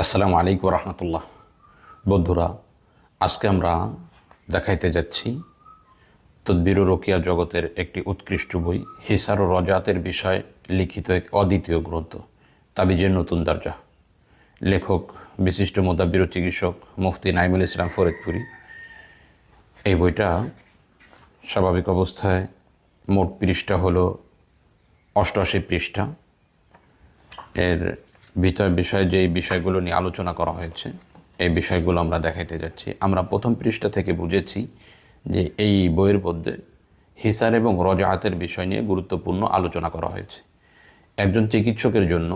আসসালামু আলাইকুম রহমতুল্লাহ। বন্ধুরা, আজকে আমরা দেখাইতে যাচ্ছি তদবির ও রোকিয়া জগতের একটি উৎকৃষ্ট বই, হিসার ও রজাতের বিষয়ে লিখিত এক অদ্বিতীয় গ্রন্থ তাবিজের নতুন দরজা। লেখক বিশিষ্ট মুদাব্বির ও চিকিৎসক মুফতি নাইমুল ইসলাম ফরিদপুরি। এই বইটা স্বাভাবিক অবস্থায় মোট পৃষ্ঠা হলো 88 পৃষ্ঠা। এর বিষয়ে যেই বিষয়গুলো নিয়ে আলোচনা করা হয়েছে এই বিষয়গুলো আমরা দেখাইতে যাচ্ছি। আমরা প্রথম পৃষ্ঠা থেকে বুঝেছি যে এই বইয়ের মধ্যে হিসার এবং রজাআতের বিষয় নিয়ে গুরুত্বপূর্ণ আলোচনা করা হয়েছে। একজন চিকিৎসকের জন্য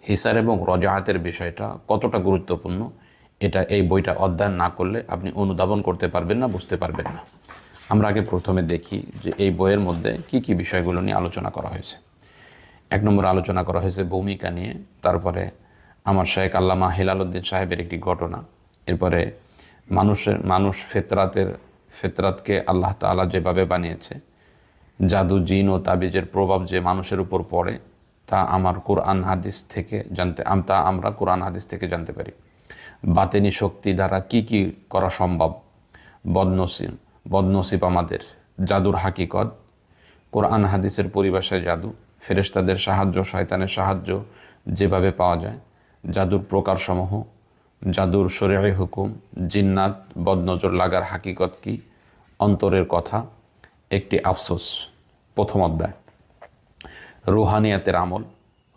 হিসার এবং রজাআতের বিষয়টা কতটা গুরুত্বপূর্ণ এটা এই বইটা অধ্যয়ন না করলে আপনি অনুধাবন করতে পারবেন না, বুঝতে পারবেন না। আমরা আগে প্রথমে দেখি যে এই বইয়ের মধ্যে কি কি বিষয়গুলো নিয়ে আলোচনা করা হয়েছে। এক নম্বর আলোচনা করা হয়েছে ভূমিকা নিয়ে, তারপরে আমার শেখ আল্লামা হেলাল উদ্দিন সাহেবের একটি ঘটনা, এরপরে মানুষ ফেতরাতকে আল্লাহ তাআলা যেভাবে বানিয়েছে, জাদু জিন ও তাবিজের প্রভাব যে মানুষের উপর পড়ে তা আমরা কোরআন হাদিস থেকে জানতে পারি। বাতেনি শক্তি দ্বারা কি কি করা সম্ভব, বদনসিব আমাদের, জাদুর হাকিকত, কোরআন হাদিসের পরিভাষায় জাদু, ফেরেশতাদের সাহায্য, শয়তানের সাহায্য যেভাবে পাওয়া যায়, জাদুর প্রকারসমূহ, জাদুর শরীয়ী হুকুম, জিন্নাত, বদনজর লাগার হাকিকত কি, অন্তরের কথা, একটি আফসোস। প্রথম অধ্যায় রুহানিয়াতের আমল,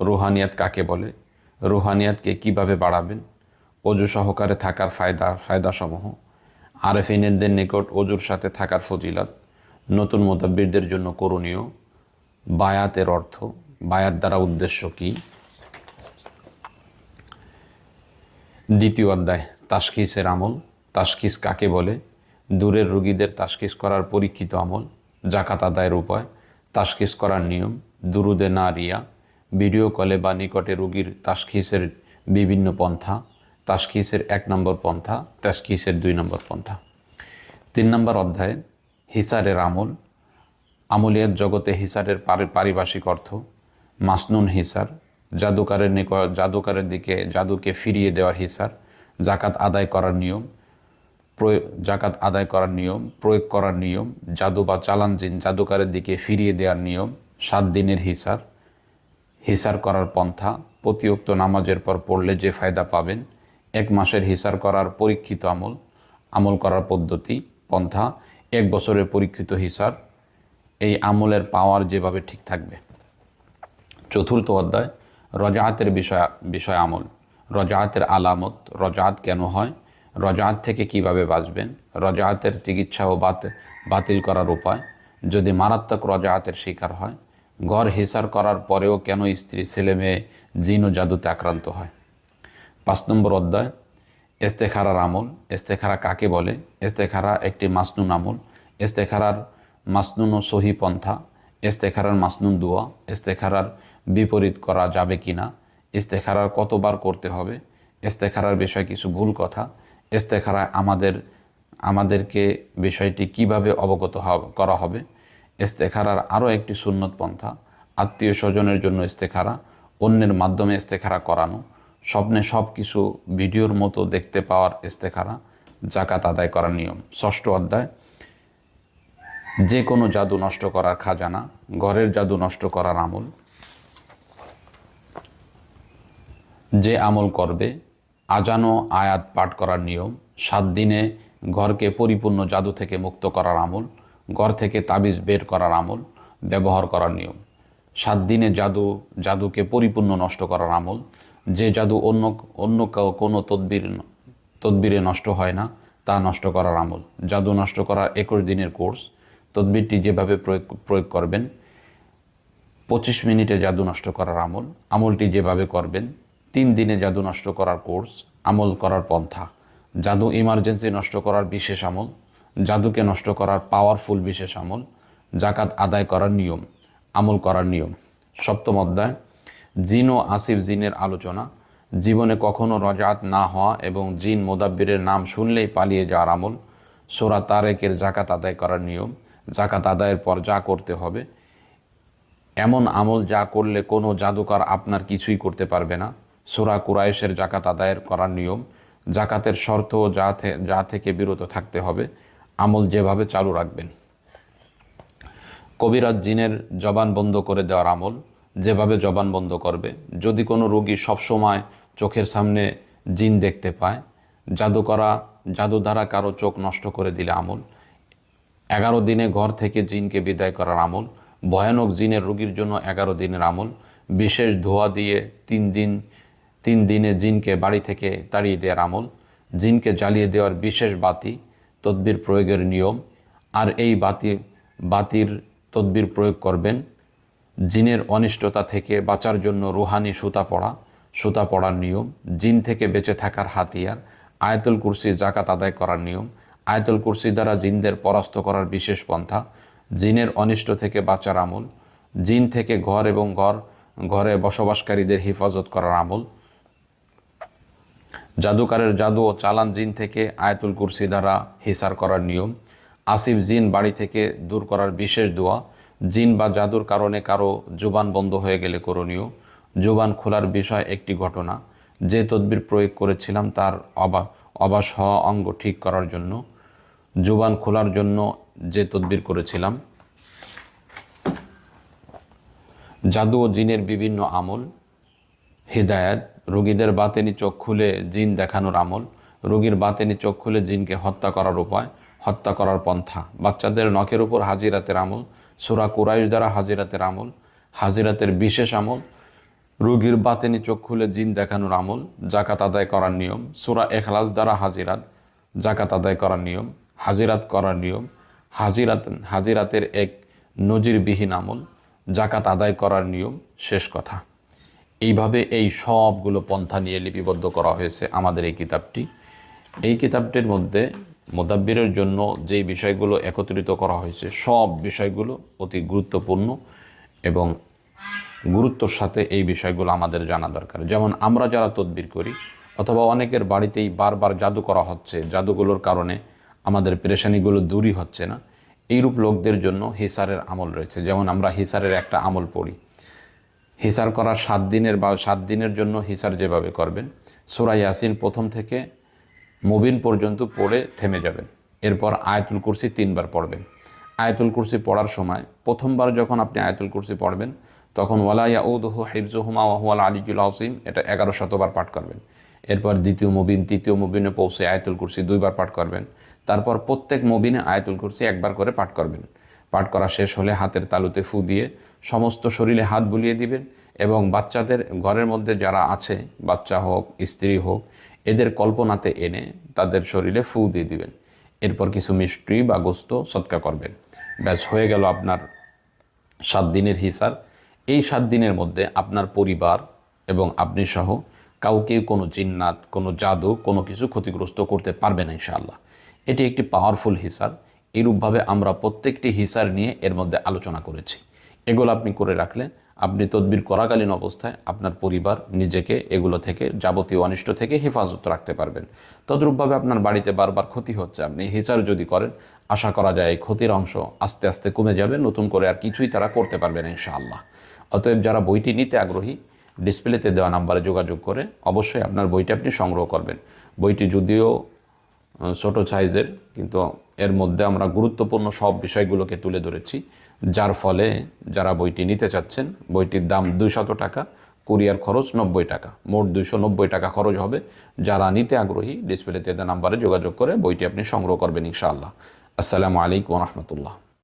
রুহানিয়াত কাকে বলে, রুহানিয়াতকে কিভাবে বাড়াবেন, অজু সহকারে থাকার ফায়দাসমূহ, আরেফিনদের নিকট অজুর সাথে থাকার ফজিলত, নতুন মুতাব্বিরদের জন্য করণীয়, বায়াতের অর্থ, বায়াত দ্বারা উদ্দেশ্য কি। দ্বিতীয় অধ্যায় তাশখিসের আমল, তাশখিস কাকে বলে, দূরের রোগীদের তাশখিস করার পরীক্ষিত আমল, জাকাত আদায়ের উপায়, তাশখিস করার নিয়ম, দুরুদে না রিয়া, ভিডিও কলে বা নিকটে রোগীর তাশখিসের বিভিন্ন পন্থা, তাশখিসের 1 নম্বর পন্থা, তাশখিসের 2 নম্বর পন্থা। 3 নম্বর অধ্যায় হিসারের আমল, আমলিয়াত জগতে হিসারের পারিভাষিক অর্থ, মাসনুন হিসার, জাদুকারের দিকে জাদুকে ফিরিয়ে দেওয়ার হিসার, জাকাত আদায় করার নিয়ম, প্রয়োগ করার নিয়ম, জাদু বা চালান জিন জাদুকারের দিকে ফিরিয়ে দেওয়ার নিয়ম, 7 দিনের হিসার করার পন্থা, প্রতিউক্ত নামাজের পর পড়লে যে ফায়দা পাবেন, 1 মাসের হিসার করার পরীক্ষিত আমল করার পদ্ধতি পন্থা, 1 বছরের পরীক্ষিত হিসার, এই আমলের পাওয়ার যেভাবে ঠিক থাকবে। চতুর্থ অধ্যায় রজাআতের বিষয় আমল, রজাআতের আলামত, রজাআত কেন হয়, রজাআত থেকে কিভাবে বাঁচবেন, রজাআতের চিকিৎসা ও বাতিল করার উপায়, যদি মারাত্মক রজাআতের শিকার হয়, ঘর হিসার করার পরেও কেন স্ত্রী, ছেলে মেয়ে জিন ও জাদুতে আক্রান্ত হয়। 5 নম্বর অধ্যায় ইস্তেখারার আমল, ইস্তেখারা কাকে বলে, ইস্তেখারা একটি মাসনুন আমল, ইস্তেখারার মাসনুন ও সহি পন্থা, ইস্তেখারার মাসনুন দোয়া, ইস্তেখারার বিপরীত করা যাবে কিনা, ইস্তেখারার কতবার করতে হবে, ইস্তেখারার বিষয়ে কিছু ভুল কথা, ইস্তেখারায় আমাদেরকে বিষয়টি কিভাবে অবগত করা হবে, ইস্তেখারার আরও একটি সুন্নত পন্থা, আত্মীয় স্বজনের জন্য ইস্তেখারা, অন্যের মাধ্যমে ইস্তেখারা করানো, স্বপ্নে সব কিছু ভিডিওর মতো দেখতে পাওয়ার ইস্তেখারা, জাকাত আদায় করার নিয়ম। 6ষ্ঠ অধ্যায় যে কোনো জাদু নষ্ট করার খাজানা, ঘরের জাদু নষ্ট করার আমল, যে আমল করবে, আজান ও আয়াত পাঠ করার নিয়ম, 7 দিনে ঘরকে পরিপূর্ণ জাদু থেকে মুক্ত করার আমল, ঘর থেকে তাবিজ বের করার আমল, ব্যবহার করার নিয়ম, 7 দিনে জাদুকে পরিপূর্ণ নষ্ট করার আমল, যে জাদু অন্য কোনো তদবিরে নষ্ট হয় না তা নষ্ট করার আমল, জাদু নষ্ট করার 21 দিনের কোর্স, তদবিরটি যেভাবে প্রয়োগ করবেন, 25 মিনিটে জাদু নষ্ট করার আমলটি যেভাবে করবেন, 3 দিনে জাদু নষ্ট করার কোর্স, আমল করার পন্থা, জাদু ইমার্জেন্সি নষ্ট করার বিশেষ আমল, জাদুকে নষ্ট করার পাওয়ারফুল বিশেষ আমল, জাকাত আদায় করার নিয়ম, আমল করার নিয়ম। 7ম অধ্যায় জিন ও আসিফ জিনের আলোচনা, জীবনে কখনো রজাআত না হওয়া এবং জিন মোদাব্বিরের নাম শুনলেই পালিয়ে যাওয়ার আমল, সূরা তারেকের জাকাত আদায় করার নিয়ম, জাকাত আদায়ের পর যা করতে হবে, এমন আমল যা করলে কোনো জাদুকর আপনার কিছুই করতে পারবে না, সূরা কুরাইশের জাকাত আদায়ের করার নিয়ম, জাকাতের শর্ত ও যা থেকে বিরত থাকতে হবে, আমল যেভাবে চালু রাখবেন। কবিরাজ জিনের জবান বন্ধ করে দেওয়ার আমল, যেভাবে জবান বন্ধ করবে। যদি কোনো রোগী সবসময় চোখের সামনে জিন দেখতে পায়, জাদু দ্বারা কারো চোখ নষ্ট করে দিলে আমল। 11 দিনে ঘর থেকে জিনকে বিদায় করার আমল। ভয়ানক জিনের রোগীর জন্য 11 দিনের আমল। বিশেষ ধোয়া দিয়ে 3 দিনে জিনকে বাড়ি থেকে তাড়িয়ে দেওয়ার আমল। জিনকে জ্বালিয়ে দেওয়ার বিশেষ বাতি তদবির প্রয়োগের নিয়ম। আর এই বাতির তদবির প্রয়োগ করবেন জিনের অনিষ্টতা থেকে বাঁচার জন্য রুহানি সুতা পড়ার নিয়ম। জিন থেকে বেঁচে থাকার হাতিয়ার আয়াতুল কুরসি জাকাত আদায় করার নিয়ম। আয়াতুল কুরসি দ্বারা জিনদের পরাস্ত করার বিশেষ পন্থা। জিনের অনিষ্ট থেকে বাঁচার আমল। জিন থেকে ঘর এবং ঘরে বসবাসকারীদের হেফাজত করার আমল। জাদুকারের জাদু ও চালান জিন থেকে আয়াতুল কুরসি দ্বারা হিসার করার নিয়ম। আসিফ জিন বাড়ি থেকে দূর করার বিশেষ দোয়া। জিন বা জাদুর কারণে কারো জুবান বন্ধ হয়ে গেলে করণীয়। জুবান খোলার বিষয় একটি ঘটনা। যে তদবির প্রয়োগ করেছিলাম তার অবাস হওয়া অঙ্গ ঠিক করার জন্য। জুবান খোলার জন্য যে তদবির করেছিলাম। জাদু ও জিনের বিভিন্ন আমল। হিদায়াত, রোগীদের বাতেনি চোখ খুলে জিন দেখানোর আমল। রোগীর বাতেনি চোখ খুলে জিনকে হত্যা করার উপায়, হত্যা করার পন্থা। বাচ্চাদের নখের উপর হাজিরাতের আমল। সূরা কুরাইশ দ্বারা হাজিরাতের আমল, হাজিরাতের বিশেষ আমল। রোগীর বাতেনি চোখ খুলে জিন দেখানোর আমল, জাকাত আদায় করার নিয়ম। সূরা ইখলাস দ্বারা জাকাত আদায় করার নিয়ম, হাজিরাত করার নিয়ম। হাজিরাতের এক নজিরবিহীন আমল, জাকাত আদায় করার নিয়ম। শেষ কথা। এইভাবে এই সবগুলো পন্থা নিয়ে লিপিবদ্ধ করা হয়েছে আমাদের এই কিতাবটি। এই কিতাবটির মধ্যে মুদাব্বিরের জন্য যেই বিষয়গুলো একত্রিত করা হয়েছে, সব বিষয়গুলো অতি গুরুত্বপূর্ণ এবং গুরুত্বর সাথে এই বিষয়গুলো আমাদের জানা দরকার। যেমন আমরা যারা তদবির করি অথবা অনেকের বাড়িতেই বারবার জাদু করা হচ্ছে, জাদুগুলোর কারণে আমাদের পেরেশানিগুলো দূরই হচ্ছে না, এইরূপ লোকদের জন্য হিসারের আমল রয়েছে। যেমন আমরা হিসারের একটা আমল পড়ি। হিসার করার 7 দিনের জন্য হিসার যেভাবে করবেন, সূরা ইয়াসিন প্রথম থেকে মুবিন পর্যন্ত পড়ে থেমে যাবেন। এরপর আয়াতুল কুরসি 3 বার পড়বেন। আয়াতুল কুরসি পড়ার সময় প্রথমবার যখন আপনি আয়াতুল কুরসি পড়বেন তখন ওয়ালা ইয়াউদুহু হিফযুহুমা ওয়া হুয়াল আলিয়্যুল আযীম এটা 1100 বার পাঠ করবেন। এরপর দ্বিতীয় মুবিন, তৃতীয় মুবিনে পৌঁছে আয়াতুল কুরসি 2 বার পাঠ করবেন। তারপর প্রত্যেক মুবিনে আয়াতুল কুরসি 1 বার করে পাঠ করবেন। পাঠ করা শেষ হলে হাতের তালুতে ফু দিয়ে সমস্ত শরীরে হাত বুলিয়ে দিবেন এবং বাচ্চাদের ঘরের মধ্যে যারা আছে, বাচ্চা হোক স্ত্রী হোক, এদের কল্পনাতে এনে তাদের শরীরে ফু দিয়ে দিবেন। এরপর কিছু মিষ্টি বা গোস্ত সদকা করবেন। ব্যাস হয়ে গেল আপনার 7 দিনের হিসার। এই 7 দিনের মধ্যে আপনার পরিবার এবং আপনি সহ কাউকে কোনো জিন্নাত, কোনো জাদু, কোনো কিছু ক্ষতিগ্রস্ত করতে পারবে না ইনশাআল্লাহ। এটি একটি পাওয়ারফুল হিসার। এইরূপভাবে আমরা প্রত্যেকটি হিসার নিয়ে এর মধ্যে আলোচনা করেছি। এগুলো আপনি করে রাখলে আপনি তদবির করাকালীন অবস্থায় আপনার পরিবার নিজেকে এগুলো থেকে, যাবতীয় অনিষ্ট থেকে হেফাজত রাখতে পারবেন। তদ্রূপভাবে আপনার বাড়িতে বারবার ক্ষতি হচ্ছে, আপনি হিসার যদি করেন আশা করা যায় এই ক্ষতির অংশ আস্তে আস্তে কমে যাবে, নতুন করে আর কিছুই তারা করতে পারবে না ইনশাআল্লাহ। অতএব যারা বইটি নিতে আগ্রহী ডিসপ্লেতে দেওয়া নাম্বারে যোগাযোগ করে অবশ্যই আপনার বইটি আপনি সংগ্রহ করবেন। বইটি যদিও ছোট সাইজের, কিন্তু এর মধ্যে আমরা গুরুত্বপূর্ণ সব বিষয়গুলোকে তুলে ধরেছি, যার ফলে যারা বইটি নিতে চাচ্ছেন, বইটির দাম 200 টাকা, কুরিয়ার খরচ 90 টাকা, মোট 290 টাকা খরচ হবে। যারা নিতে আগ্রহী ডিসপ্লেতে দেওয়া নাম্বারে যোগাযোগ করে বইটি আপনি সংগ্রহ করবেন ইনশাআল্লাহ। আসসালামু আলাইকুম ওয়া রাহমাতুল্লাহ।